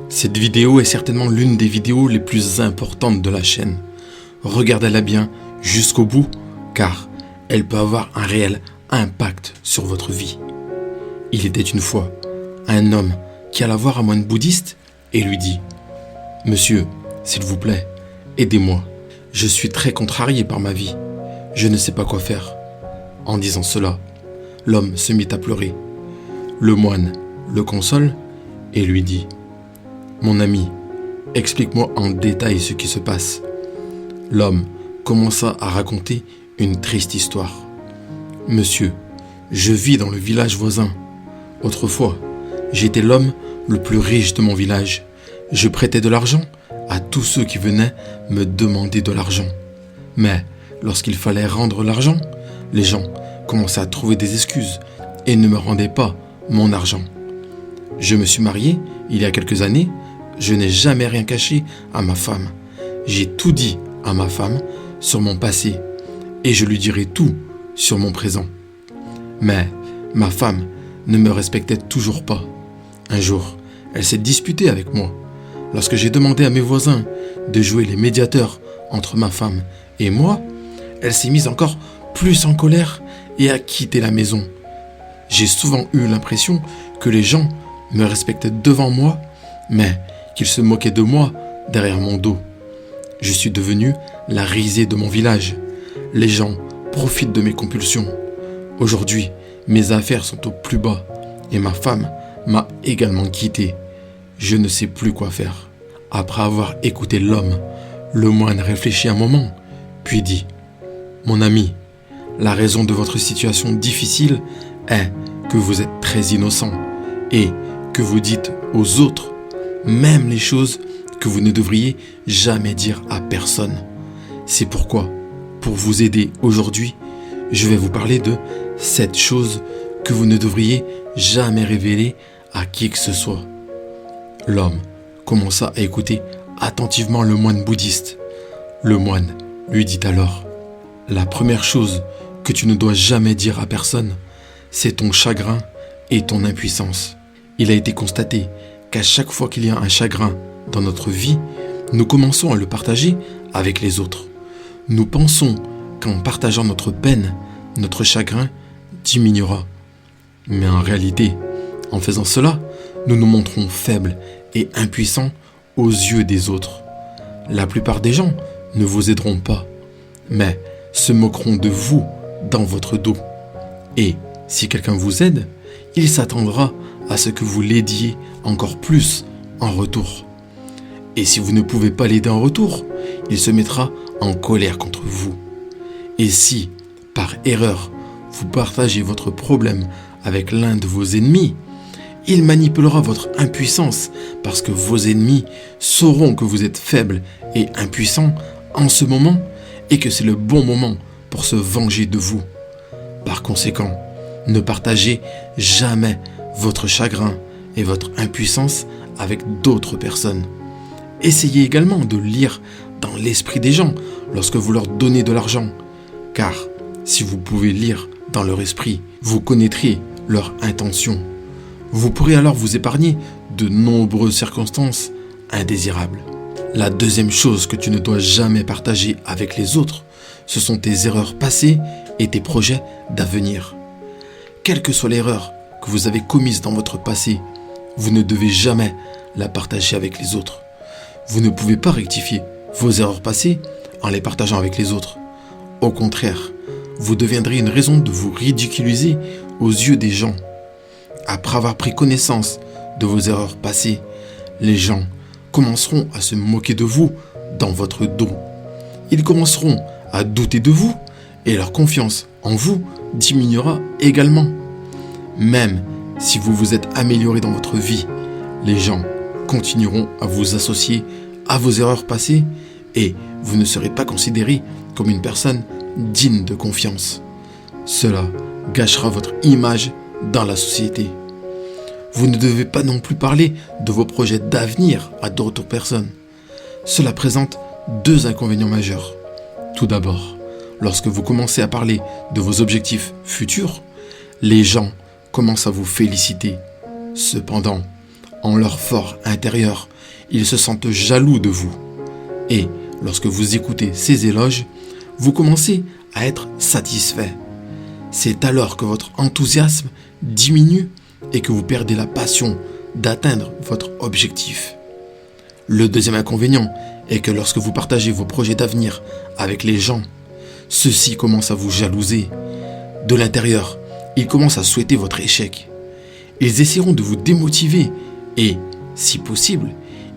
Cette vidéo est certainement l'une des vidéos les plus importantes de la chaîne. Regardez-la bien jusqu'au bout, car elle peut avoir un réel impact sur votre vie. Il était une fois un homme qui alla voir un moine bouddhiste et lui dit « Monsieur, s'il vous plaît, aidez-moi. Je suis très contrarié par ma vie. Je ne sais pas quoi faire. » En disant cela, l'homme se mit à pleurer. Le moine le console et lui dit « Mon ami, explique-moi en détail ce qui se passe. » L'homme commença à raconter une triste histoire. « Monsieur, je vis dans le village voisin. Autrefois, j'étais l'homme le plus riche de mon village. Je prêtais de l'argent à tous ceux qui venaient me demander de l'argent. Mais lorsqu'il fallait rendre l'argent, les gens commençaient à trouver des excuses et ne me rendaient pas mon argent. Je me suis marié il y a quelques années. Je n'ai jamais rien caché à ma femme. J'ai tout dit à ma femme sur mon passé et je lui dirai tout sur mon présent. Mais ma femme ne me respectait toujours pas. Un jour, elle s'est disputée avec moi. Lorsque j'ai demandé à mes voisins de jouer les médiateurs entre ma femme et moi, elle s'est mise encore plus en colère et a quitté la maison. J'ai souvent eu l'impression que les gens me respectaient devant moi, mais qu'ils se moquaient de moi derrière mon dos. Je suis devenu la risée de mon village. Les gens profitent de mes compulsions. Aujourd'hui, mes affaires sont au plus bas et ma femme m'a également quitté. Je ne sais plus quoi faire. » Après avoir écouté l'homme, le moine réfléchit un moment, puis dit « Mon ami, la raison de votre situation difficile est que vous êtes très innocent et que vous dites aux autres même les choses que vous ne devriez jamais dire à personne. C'est pourquoi, pour vous aider aujourd'hui, je vais vous parler de 7 choses que vous ne devriez jamais révéler à qui que ce soit. » L'homme commença à écouter attentivement le moine bouddhiste. Le moine lui dit alors « La première chose que tu ne dois jamais dire à personne, c'est ton chagrin et ton impuissance. Il a été constaté qu'à chaque fois qu'il y a un chagrin dans notre vie, nous commençons à le partager avec les autres. Nous pensons qu'en partageant notre peine, notre chagrin diminuera. Mais en réalité, en faisant cela, nous nous montrons faibles et impuissants aux yeux des autres. La plupart des gens ne vous aideront pas, mais se moqueront de vous dans votre dos. Et si quelqu'un vous aide, il s'attendra à ce que vous l'aidiez encore plus en retour. Et si vous ne pouvez pas l'aider en retour, il se mettra en colère contre vous. Et si, par erreur, vous partagez votre problème avec l'un de vos ennemis, il manipulera votre impuissance parce que vos ennemis sauront que vous êtes faible et impuissant en ce moment et que c'est le bon moment pour se venger de vous. Par conséquent, ne partagez jamais votre chagrin et votre impuissance avec d'autres personnes. Essayez également de lire dans l'esprit des gens lorsque vous leur donnez de l'argent, car si vous pouvez lire dans leur esprit, vous connaîtrez leurs intentions. Vous pourrez alors vous épargner de nombreuses circonstances indésirables. La deuxième chose que tu ne dois jamais partager avec les autres, ce sont tes erreurs passées et tes projets d'avenir. Quelle que soit l'erreur que vous avez commise dans votre passé, vous ne devez jamais la partager avec les autres. Vous ne pouvez pas rectifier vos erreurs passées en les partageant avec les autres. Au contraire, vous deviendrez une raison de vous ridiculiser aux yeux des gens. Après avoir pris connaissance de vos erreurs passées, les gens commenceront à se moquer de vous dans votre dos. Ils commenceront à douter de vous et leur confiance en vous diminuera également. Même si vous vous êtes amélioré dans votre vie, les gens continueront à vous associer à vos erreurs passées et vous ne serez pas considéré comme une personne digne de confiance. Cela gâchera votre image dans la société. Vous ne devez pas non plus parler de vos projets d'avenir à d'autres personnes. Cela présente 2 inconvénients majeurs. Tout d'abord, lorsque vous commencez à parler de vos objectifs futurs, les gens commencent à vous féliciter. Cependant, En leur fort intérieur, ils se sentent jaloux de vous. Et lorsque vous écoutez ces éloges, vous commencez à être satisfait. C'est alors que votre enthousiasme diminue et que vous perdez la passion d'atteindre votre objectif. Le deuxième inconvénient est que lorsque vous partagez vos projets d'avenir avec les gens, ceux-ci commencent à vous jalouser. De l'intérieur, ils commencent à souhaiter votre échec. Ils essaieront de vous démotiver et, si possible,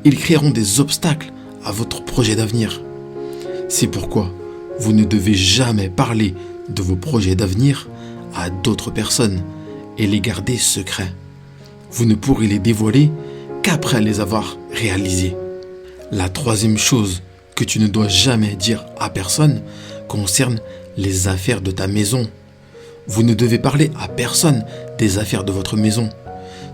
ils créeront des obstacles à votre projet d'avenir. C'est pourquoi vous ne devez jamais parler de vos projets d'avenir à d'autres personnes et les garder secrets. Vous ne pourrez les dévoiler qu'après les avoir réalisés. La troisième chose que tu ne dois jamais dire à personne concerne les affaires de ta maison. Vous ne devez parler à personne des affaires de votre maison.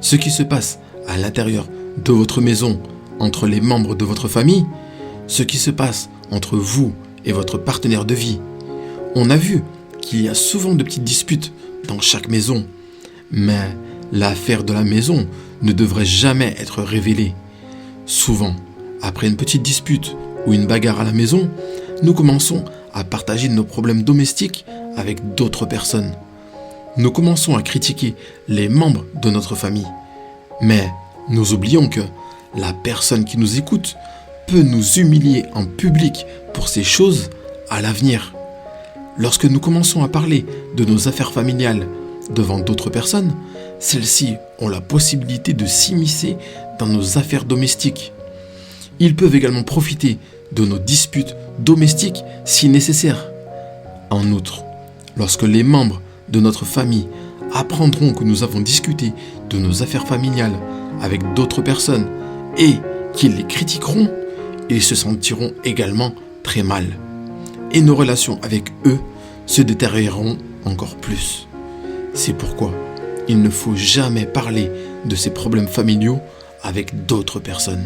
Ce qui se passe à l'intérieur de votre maison, entre les membres de votre famille, ce qui se passe entre vous et votre partenaire de vie. On a vu qu'il y a souvent de petites disputes dans chaque maison, mais l'affaire de la maison ne devrait jamais être révélée. Souvent, après une petite dispute ou une bagarre à la maison, nous commençons à partager nos problèmes domestiques avec d'autres personnes. Nous commençons à critiquer les membres de notre famille. Mais nous oublions que la personne qui nous écoute peut nous humilier en public pour ces choses à l'avenir. Lorsque nous commençons à parler de nos affaires familiales devant d'autres personnes, celles-ci ont la possibilité de s'immiscer dans nos affaires domestiques. Ils peuvent également profiter de nos disputes domestiques si nécessaire. En outre, lorsque les membres de notre famille apprendront que nous avons discuté de nos affaires familiales avec d'autres personnes et qu'ils les critiqueront, ils se sentiront également très mal. Et nos relations avec eux se détérioreront encore plus. C'est pourquoi il ne faut jamais parler de ces problèmes familiaux avec d'autres personnes.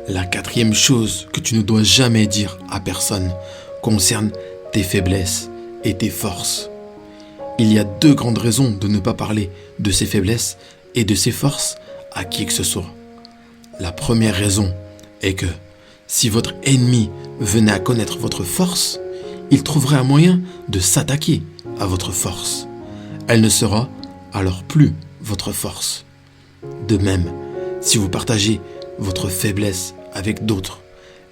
La quatrième chose que tu ne dois jamais dire à personne concerne tes faiblesses et tes forces. Il y a deux grandes raisons de ne pas parler de ses faiblesses et de ses forces à qui que ce soit. La première raison est que si votre ennemi venait à connaître votre force, il trouverait un moyen de s'attaquer à votre force. Elle ne sera alors plus votre force. De même, si vous partagez votre faiblesse avec d'autres,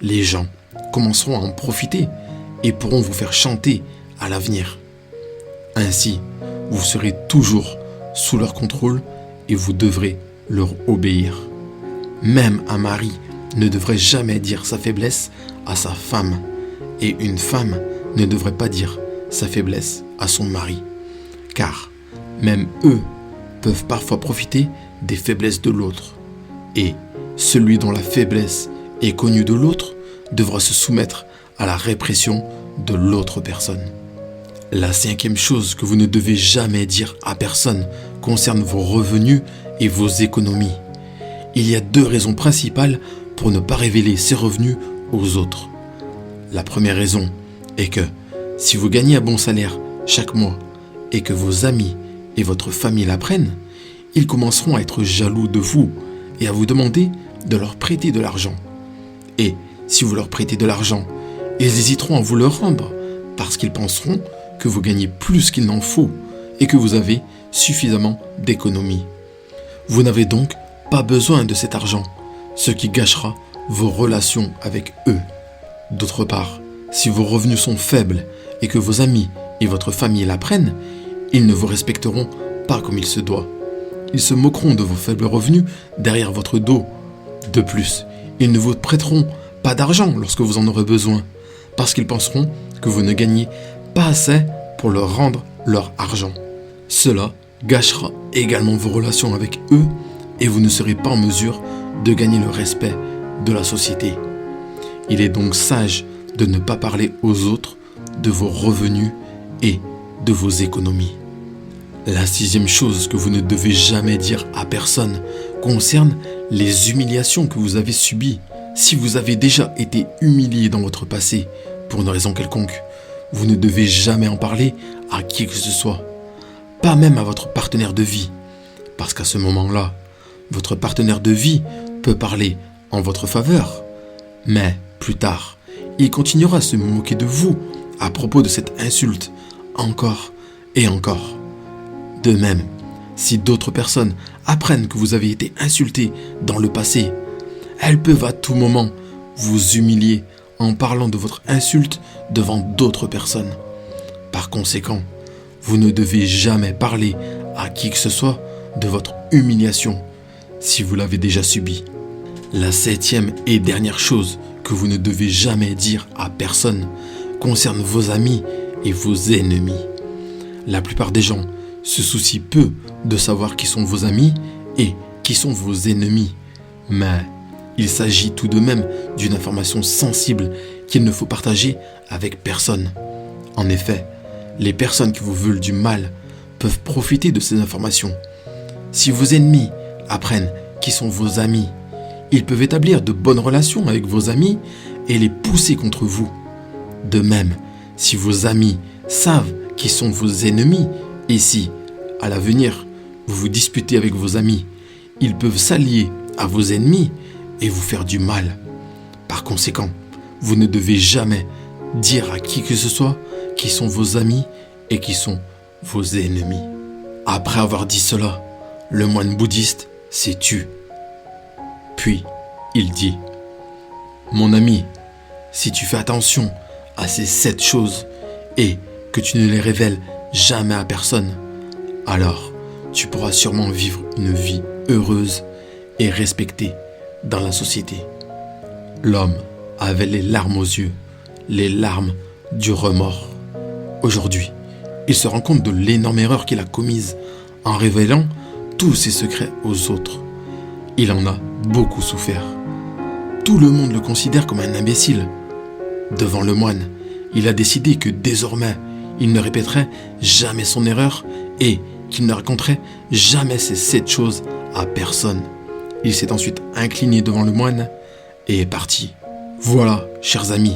les gens commenceront à en profiter et pourront vous faire chanter à l'avenir. Ainsi, vous serez toujours sous leur contrôle et vous devrez leur obéir. Même un mari ne devrait jamais dire sa faiblesse à sa femme et une femme ne devrait pas dire sa faiblesse à son mari. Car même eux peuvent parfois profiter des faiblesses de l'autre. Et celui dont la faiblesse est connue de l'autre devra se soumettre à la répression de l'autre personne. La cinquième chose que vous ne devez jamais dire à personne concerne vos revenus et vos économies. Il y a deux raisons principales pour ne pas révéler ses revenus aux autres. La première raison est que si vous gagnez un bon salaire chaque mois et que vos amis et votre famille l'apprennent, ils commenceront à être jaloux de vous et à vous demander de leur prêter de l'argent. Et si vous leur prêtez de l'argent, ils hésiteront à vous le rendre parce qu'ils penseront que vous gagnez plus qu'il n'en faut et que vous avez suffisamment d'économies. Vous n'avez donc pas besoin de cet argent, ce qui gâchera vos relations avec eux. D'autre part, si vos revenus sont faibles et que vos amis et votre famille l'apprennent, ils ne vous respecteront pas comme il se doit. Ils se moqueront de vos faibles revenus derrière votre dos. De plus, ils ne vous prêteront pas d'argent lorsque vous en aurez besoin, parce qu'ils penseront que vous ne gagnez pas assez pour leur rendre leur argent. Cela gâchera également vos relations avec eux et vous ne serez pas en mesure de gagner le respect de la société. Il est donc sage de ne pas parler aux autres de vos revenus et de vos économies. La sixième chose que vous ne devez jamais dire à personne concerne les humiliations que vous avez subies. Si vous avez déjà été humilié dans votre passé pour une raison quelconque, vous ne devez jamais en parler à qui que ce soit, pas même à votre partenaire de vie, parce qu'à ce moment-là, votre partenaire de vie peut parler en votre faveur, mais plus tard, il continuera à se moquer de vous à propos de cette insulte, encore et encore. De même, si d'autres personnes apprennent que vous avez été insulté dans le passé, elles peuvent à tout moment vous humilier en parlant de votre insulte devant d'autres personnes. Par conséquent, vous ne devez jamais parler à qui que ce soit de votre humiliation si vous l'avez déjà subie. La 7e et dernière chose que vous ne devez jamais dire à personne concerne vos amis et vos ennemis. La plupart des gens se soucient peu de savoir qui sont vos amis et qui sont vos ennemis, mais il s'agit tout de même d'une information sensible qu'il ne faut partager avec personne. En effet, les personnes qui vous veulent du mal peuvent profiter de ces informations. Si vos ennemis apprennent qui sont vos amis, ils peuvent établir de bonnes relations avec vos amis et les pousser contre vous. De même, si vos amis savent qui sont vos ennemis et si, à l'avenir, vous vous disputez avec vos amis, ils peuvent s'allier à vos ennemis et vous faire du mal. Par conséquent, vous ne devez jamais dire à qui que ce soit qui sont vos amis et qui sont vos ennemis. Après avoir dit cela, le moine bouddhiste s'est tu. Puis, il dit : Mon ami, si tu fais attention à ces 7 choses et que tu ne les révèles jamais à personne, alors tu pourras sûrement vivre une vie heureuse et respectée dans la société. L'homme avait les larmes aux yeux, les larmes du remords. Aujourd'hui, il se rend compte de l'énorme erreur qu'il a commise en révélant tous ses secrets aux autres. Il en a beaucoup souffert. Tout le monde le considère comme un imbécile. Devant le moine, il a décidé que désormais, il ne répéterait jamais son erreur et qu'il ne raconterait jamais ces 7 choses à personne. Il s'est ensuite incliné devant le moine et est parti. Voilà, chers amis,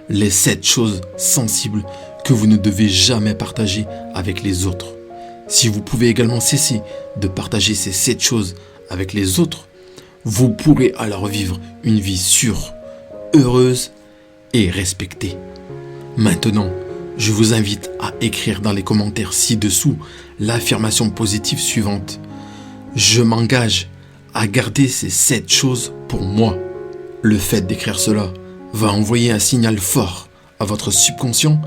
les 7 choses sensibles que vous ne devez jamais partager avec les autres. Si vous pouvez également cesser de partager ces 7 choses avec les autres, vous pourrez alors vivre une vie sûre, heureuse et respectée. Maintenant, je vous invite à écrire dans les commentaires ci-dessous l'affirmation positive suivante. Je m'engage à garder ces 7 choses pour moi. Le fait d'écrire cela va envoyer un signal fort à votre subconscient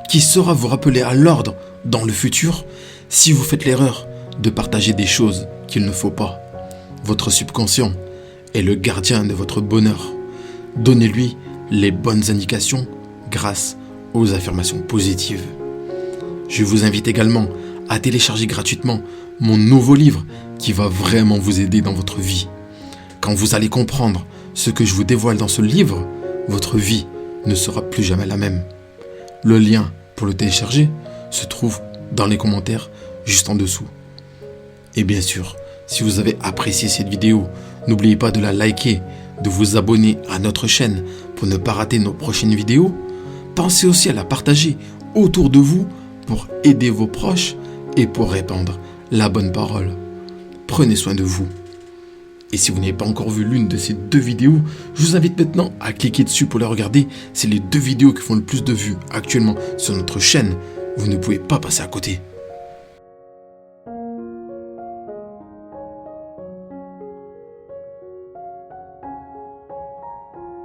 qui saura vous rappeler à l'ordre dans le futur si vous faites l'erreur de partager des choses qu'il ne faut pas. Votre subconscient est le gardien de votre bonheur. Donnez-lui les bonnes indications grâce aux affirmations positives. Je vous invite également à télécharger gratuitement mon nouveau livre qui va vraiment vous aider dans votre vie. Quand vous allez comprendre ce que je vous dévoile dans ce livre, votre vie ne sera plus jamais la même. Le lien pour le télécharger se trouve dans les commentaires juste en dessous. Et bien sûr, si vous avez apprécié cette vidéo, n'oubliez pas de la liker, de vous abonner à notre chaîne pour ne pas rater nos prochaines vidéos. Pensez aussi à la partager autour de vous pour aider vos proches et pour répandre la bonne parole. Prenez soin de vous. Et si vous n'avez pas encore vu l'une de ces 2 vidéos, je vous invite maintenant à cliquer dessus pour les regarder. C'est les 2 vidéos qui font le plus de vues actuellement sur notre chaîne. Vous ne pouvez pas passer à côté.